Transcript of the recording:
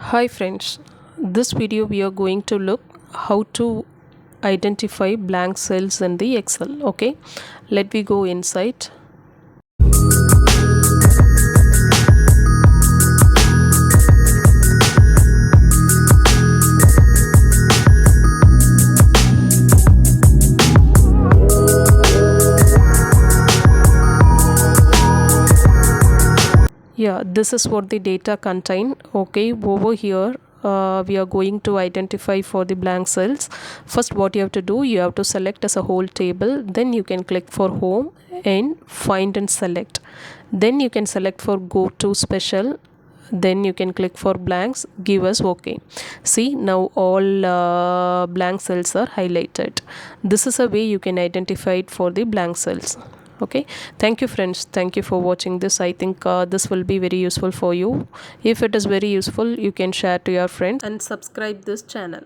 Hi friends, this video we are going to look how to identify blank cells in the Excel. Okay, let me go inside. Yeah, this is what the data contain. Okay, over here we are going to identify for the blank cells. First, what you have to do, you have to select as a whole table, then you can click for home and find and select, then you can select for go to special, then you can click for blanks, give us OK. See, now all blank cells are highlighted. This is a way you can identify it for the blank cells. Okay, thank you friends, thank you for watching this. I think this will be very useful for you. If it is very useful, you can share to your friends and subscribe this channel.